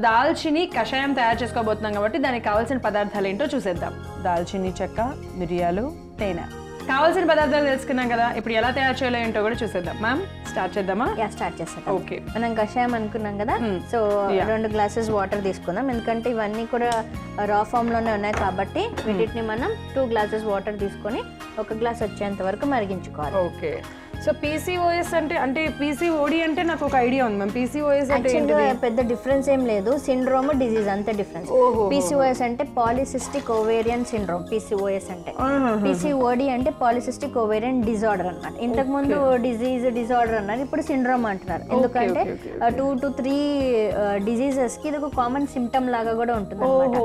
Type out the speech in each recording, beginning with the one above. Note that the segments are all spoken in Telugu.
దాల్చిని కషాయం తయారు చేసుకోబోతున్నాం కాబట్టి దానికి కావాల్సిన పదార్థాలు ఏంటో చూసేద్దాం. దాల్చిని చెక్క, మిరియాలు, తేనె. కావాల్సిన పదార్థాలు తెలుసుకున్నాం కదా, ఇప్పుడు ఎలా తయారు చేయాలో ఏంటో కూడా చూసేద్దాం. మ్యామ్ స్టార్ట్ చేద్దామా? స్టార్ట్ చేస్తాం. ఓకే, మనం కషాయం అనుకున్నాం కదా, సో 2 గ్లాసెస్ వాటర్ తీసుకుందాం. ఎందుకంటే ఇవన్నీ కూడా రా ఫామ్ లోనే ఉన్నాయి కాబట్టి వీటిని మనం 2 గ్లాసెస్ వాటర్ తీసుకొని 1 గ్లాస్ వచ్చేంత వరకు మరిగించుకోవాలి. ఓకే. సో పీసీఓఎస్ అంటే పీసీఓడి అంటే నాకు ఒక ఐడియా ఉంది మ్యామ్. పీసీఓఎస్ అంటే పెద్ద డిఫరెన్స్ ఏం లేదు, సిండ్రోమ్ డిజీజ్ అంతే డిఫరెన్స్. పీసీఓఎస్ అంటే పాలిసిస్టిక్ ఓవేరియన్ సిండ్రోమ్, పీసీఓఎస్ అంటే. పీసీఓడి అంటే పాలిసిస్టిక్ ఓవేరియన్ డిజార్డర్ అన్నమాట. ఇంతకు ముందు డిజార్డర్ అన్నారు, ఇప్పుడు సిండ్రోమ్ అంటున్నారు. ఎందుకంటే 2 to 3 డిజీజెస్ కి ఇది ఒక కామన్ సిమ్టమ్ లాగా కూడా ఉంటుంది అన్నమాట.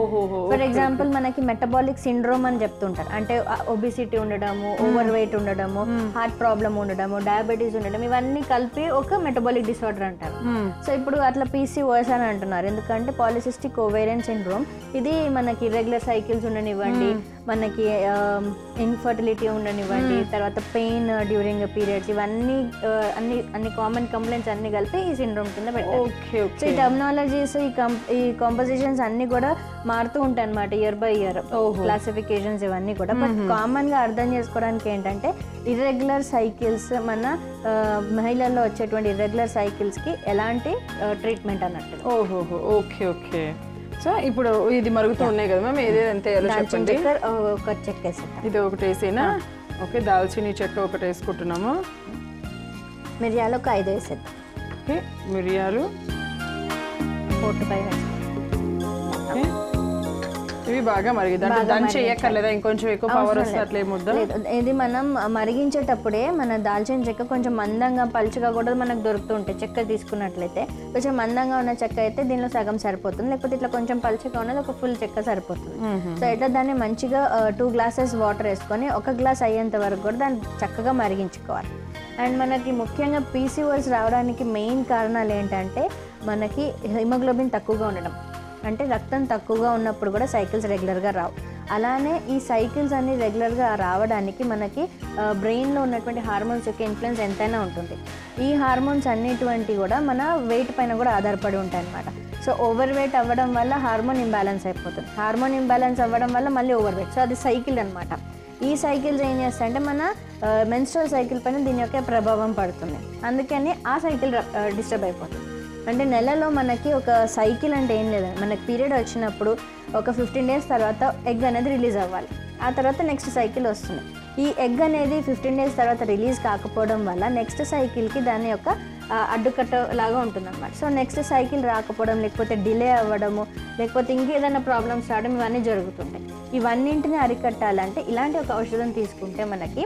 ఫర్ ఎగ్జాంపుల్ మనకి మెటబాలిక్ సిండ్రోమ్ అని చెప్తుంటారు, అంటే ఒబిసిటీ ఉండడము, ఓవర్ వెయిట్ ఉండడము, హార్ట్ ప్రాబ్లమ్ ఉండడం, డయాబెటీస్ ఉండడం, ఇవన్నీ కలిపి ఒక మెటబాలిక్ డిసార్డర్ అంటారు. సో ఇప్పుడు అట్లా పీసీఓఎస్ అని అంటున్నారు, ఎందుకంటే పాలిసిస్టిక్ ఓవేరియన్ సిండ్రోమ్ ఇది మనకి రెగ్యులర్ సైకిల్స్ ఉండనివ్వండి, మనకి ఇన్ఫర్టిలిటీ ఉండనివ్వండి, తర్వాత పెయిన్ డ్యూరింగ్ పీరియడ్స్, ఇవన్నీ అన్ని కామన్ కంప్లైంట్స్ అన్ని కలిపి ఈ సిండ్రోమ్ కింద పెట్టారు. సో ఈ టర్మినాలజీస్, ఈ కాంపోజిషన్స్ అన్ని కూడా మారుతూ ఉంటాయి అన్నమాట ఇయర్ బై ఇయర్, క్లాసిఫికేషన్స్ ఇవన్నీ కూడా. బట్ కామన్ గా అర్థం చేసుకోవడానికి ఏంటంటే ఇర్రెగ్యులర్ సైకిల్స్, మన మహిళల్లో వచ్చేటువంటి ఇర్రెగ్యులర్ సైకిల్స్ కి ఎలాంటి ట్రీట్మెంట్ అన్నట్టు. ఓహోహో, ఓకే ఓకే. సో ఇప్పుడు ఇది మరుగుతూ ఉన్నాయి కదా మ్యామ్, ఏది ఎంత చెప్పండి. ఒక చెక్క వేసేద్దాం. ఇది ఒకటి వేసేనా? ఓకే, దాల్చిని చెక్క ఒకటి వేసుకుంటున్నాము. మిరియాలు ఒక 5 వేసేద్దాం. ఓకే, మిరియాలు 4 to 5 వేసేద్దాం. ఓకే, ఇవి బాగా మరిగిద్దాం. దాన్ని చేయక్కర్లేదా? ఇంకొంచెం ఎక్కువ పవర్ వస్తే అట్లా ఏముద్దా? ఇది మనం మరిగించేటప్పుడే మన దాల్చిన చెక్క కొంచెం మందంగా పలుచగా కూడా మనకు దొరుకుతుంటాయి. చెక్క తీసుకున్నట్లయితే కొంచెం మందంగా ఉన్న చెక్క అయితే దీనిలో సగం సరిపోతుంది, లేకపోతే ఇట్లా కొంచెం పలుచగా ఉన్నది ఒక ఫుల్ చెక్క సరిపోతుంది. సో ఇట్లా దాన్ని మంచిగా 2 గ్లాసెస్ వాటర్ వేసుకొని 1 గ్లాస్ అయ్యేంత వరకు కూడా దాన్ని చక్కగా మరిగించుకోవాలి. అండ్ మనకి ముఖ్యంగా పీసీఓఎస్ రావడానికి మెయిన్ కారణాలు ఏంటంటే మనకి హిమోగ్లోబిన్ తక్కువగా ఉండడం, అంటే రక్తం తక్కువగా ఉన్నప్పుడు కూడా సైకిల్స్ రెగ్యులర్గా రావు. అలానే ఈ సైకిల్స్ అన్ని రెగ్యులర్గా రావడానికి మనకి బ్రెయిన్లో ఉన్నటువంటి హార్మోన్స్ యొక్క ఇన్ఫ్లుయెన్స్ ఎంతైనా ఉంటుంది. ఈ హార్మోన్స్ అన్నిటువంటి కూడా మన వెయిట్ పైన కూడా ఆధారపడి ఉంటాయి అన్నమాట. సో ఓవర్ వెయిట్ అవ్వడం వల్ల హార్మోన్ ఇంబ్యాలెన్స్ అయిపోతుంది, హార్మోన్ ఇంబ్యాలెన్స్ అవ్వడం వల్ల మళ్ళీ ఓవర్ వెయిట్. సో అది సైకిల్ అనమాట. ఈ సైకిల్స్ ఏం చేస్తాయంటే మన మెన్స్ట్రల్ సైకిల్ పైన దీని యొక్క ప్రభావం పడుతుంది, అందుకని ఆ సైకిల్ డిస్టర్బ్ అయిపోతుంది. అంటే నెలలో మనకి ఒక సైకిల్ అంటే ఏం లేదండి, మనకి పీరియడ్ వచ్చినప్పుడు ఒక 15 days తర్వాత ఎగ్ అనేది రిలీజ్ అవ్వాలి, ఆ తర్వాత నెక్స్ట్ సైకిల్ వస్తుంది. ఈ ఎగ్ అనేది 15 days తర్వాత రిలీజ్ కాకపోవడం వల్ల నెక్స్ట్ సైకిల్కి దాని యొక్క అడ్డుకట్ట లాగా ఉంటుందన్నమాట. సో నెక్స్ట్ సైకిల్ రాకపోవడం, లేకపోతే డిలే అవ్వడము, లేకపోతే ఇంకేదైనా ప్రాబ్లమ్స్ రావడం, ఇవన్నీ జరుగుతుంటాయి. ఇవన్నింటిని అరికట్టాలంటే ఇలాంటి ఒక ఔషధం తీసుకుంటే మనకి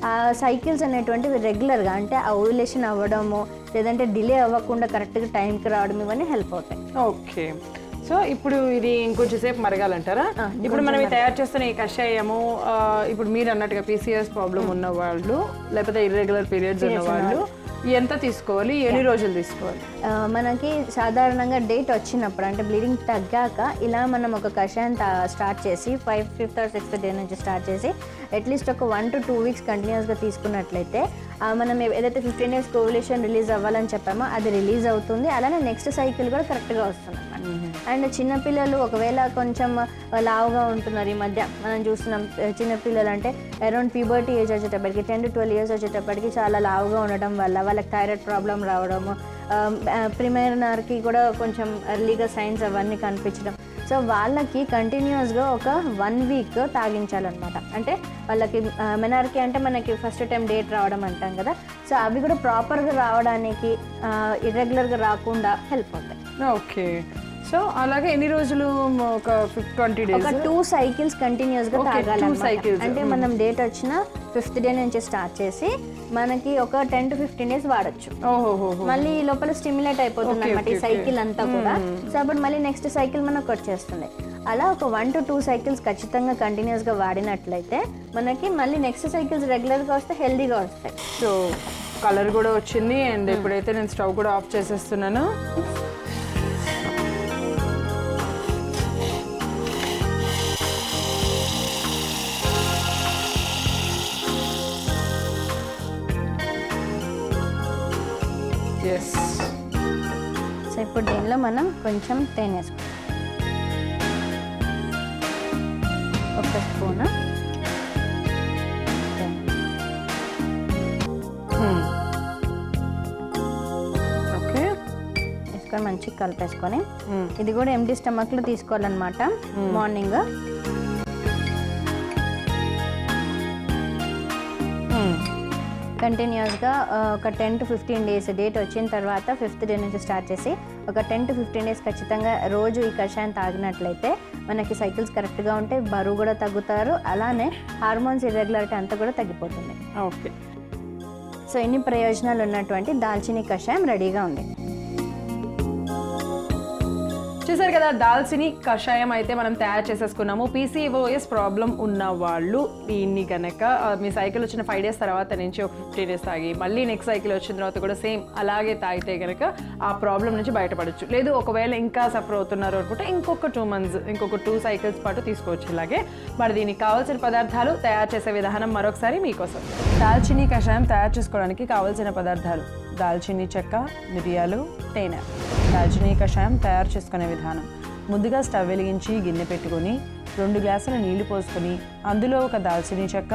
ఆ సైకిల్స్ అనేటువంటివి రెగ్యులర్గా, అంటే ఆ ఓవ్యులేషన్ అవ్వడము, లేదంటే డిలే అవ్వకుండా కరెక్ట్గా టైంకి రావడం, ఇవన్నీ హెల్ప్ అవుతాయి. ఓకే. సో ఇప్పుడు ఇది ఇంకొంచెం సేపు మరగాలంటారా? ఇప్పుడు మనం తయారు చేస్తున్న ఈ కషాయము, ఇప్పుడు మీరు అన్నట్టుగా పీసీఎస్ ప్రాబ్లం ఉన్న వాళ్ళు, లేకపోతే ఇర్రెగ్యులర్ పీరియడ్స్ ఉన్న వాళ్ళు ఎంత తీసుకోవాలి, ఎన్ని రోజులు తీసుకోవాలి? మనకి సాధారణంగా డేట్ వచ్చినప్పుడు, అంటే బ్లీడింగ్ తగ్గాక ఇలా మనం ఒక కషాయం స్టార్ట్ చేసి 5th or 6th day నుంచి స్టార్ట్ చేసి అట్లీస్ట్ ఒక 1 to 2 weeks కంటిన్యూస్గా తీసుకున్నట్లయితే మనం ఏదైతే 15 days ఓవ్యులేషన్ రిలీజ్ అవ్వాలని చెప్పామో అది రిలీజ్ అవుతుంది. అలానే నెక్స్ట్ సైకిల్ కూడా కరెక్ట్గా వస్తుంది అన్నమాట. అండ్ చిన్నపిల్లలు ఒకవేళ కొంచెం లావుగా ఉంటున్నారు, ఈ మధ్య మనం చూస్తున్నాం చిన్నపిల్లలు అంటే అరౌండ్ ప్యూబర్టీ ఏజ్ వచ్చేటప్పటికి 10 to 12 years వచ్చేటప్పటికి చాలా లావుగా ఉండడం వల్ల వాళ్ళకి థైరాయిడ్ ప్రాబ్లం రావడము, ప్రిమైనర్కి కూడా కొంచెం ఎర్లీగా సైన్స్ అవన్నీ కనిపించడం. సో వాళ్ళకి కంటిన్యూస్గా ఒక 1 week తాగించాలన్నమాట. అంటే వాళ్ళకి మెనార్కి అంటే మనకి ఫస్ట్ టైం డేట్ రావడం అంటాం కదా, సో అవి కూడా ప్రాపర్గా రావడానికి, ఇర్రెగ్యులర్గా రాకుండా హెల్ప్ అవుతాయి. ఓకే. సో అలాగే ఎన్ని రోజులు? ఒక 20 days, ఒక 2 cycles కంటిన్యూస్గా తాగాలన్నమాట. అంటే మనం డేట్ వచ్చిన 5th day నుంచి స్టార్ట్ చేసి మనకి ఒక 10 to 15 days వాడచ్చు. మళ్ళీ లోపల స్టిమ్యులేట్ అయిపోతుంది అనమాట ఈ సైకిల్ అంతా కూడా. సో అప్పుడు మళ్ళీ నెక్స్ట్ సైకిల్ మనకు వచ్చేస్తుంది. అలా ఒక 1 to 2 cycles ఖచ్చితంగా కంటిన్యూస్గా వాడినట్లయితే మనకి మళ్ళీ నెక్స్ట్ సైకిల్స్ రెగ్యులర్గా వస్తే హెల్దీగా వస్తాయి. సో కలర్ కూడా వచ్చింది. అండ్ ఇప్పుడైతే నేను స్టవ్ కూడా ఆఫ్ చేసేస్తున్నాను. సో సో ఇప్పుడు దీనిలో మనం కొంచెం తేనె వేసుకోవాలి, 1 స్పూన్. ఓకే, వేసుకొని మంచిగా కలిపేసుకొని ఇది కూడా ఎంటీ స్టమక్లో తీసుకోవాలన్నమాట. మార్నింగ్ కంటిన్యూస్గా ఒక 10 to 15 డేస్, డేట్ వచ్చిన తర్వాత 5th డే నుంచి స్టార్ట్ చేసి ఒక 10 to 15 డేస్ ఖచ్చితంగా రోజు ఈ కషాయం తాగినట్లయితే మనకి సైకిల్స్ కరెక్ట్గా ఉంటాయి, బరువు కూడా తగ్గుతారు, అలానే హార్మోన్స్ ఇర్రెగ్యులారిటీ అంతా కూడా తగ్గిపోతుంది. ఓకే, సో ఇన్ని ప్రయోజనాలు ఉన్నటువంటి దాల్చిని కషాయం రెడీగా ఉంది. చూసారు కదా, దాల్చిని కషాయం అయితే మనం తయారు చేసేసుకున్నాము. PCOS ప్రాబ్లం ఉన్న వాళ్ళు దీన్ని కనుక మీ సైకిల్ వచ్చిన 5 డేస్ తర్వాత నుంచి ఒక 50 డేస్ తాగి మళ్ళీ నెక్స్ట్ సైకిల్ వచ్చిన తర్వాత కూడా సేమ్ అలాగే తాగితే కనుక ఆ ప్రాబ్లం నుంచి బయటపడచ్చు. లేదు ఒకవేళ ఇంకా సఫర్ అవుతున్నారు అనుకుంటే ఇంకొక 2 months, ఇంకొక 2 సైకిల్స్ పాటు తీసుకోవచ్చు ఇలాగే. మరి దీనికి కావాల్సిన పదార్థాలు, తయారు చేసే విధానం మరొకసారి మీకోసం. దాల్చిని కషాయం తయారు చేసుకోవడానికి కావాల్సిన పదార్థాలు: దాల్చిని చెక్క, మిరియాలు, తేనె. దాల్చిని కషాయం తయారు చేసుకునే విధానం: ముందుగా స్టవ్ వెలిగించి గిన్నె పెట్టుకొని 2 గ్లాసుల నీళ్లు పోసుకొని అందులో ఒక దాల్చిని చెక్క,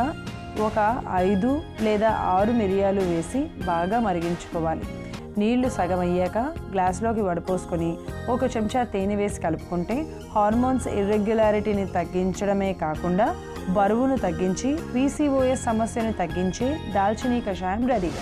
ఒక 5 లేదా 6 మిరియాలు వేసి బాగా మరిగించుకోవాలి. నీళ్లు సగం అయ్యాక గ్లాసులోకి వడపోసుకొని 1 చెంచా తేనె వేసి కలుపుకుంటే హార్మోన్స్ ఇర్రెగ్యులారిటీని తగ్గించడమే కాకుండా బరువును తగ్గించి PCOS సమస్యను తగ్గించే దాల్చిని కషాయం రెడీ.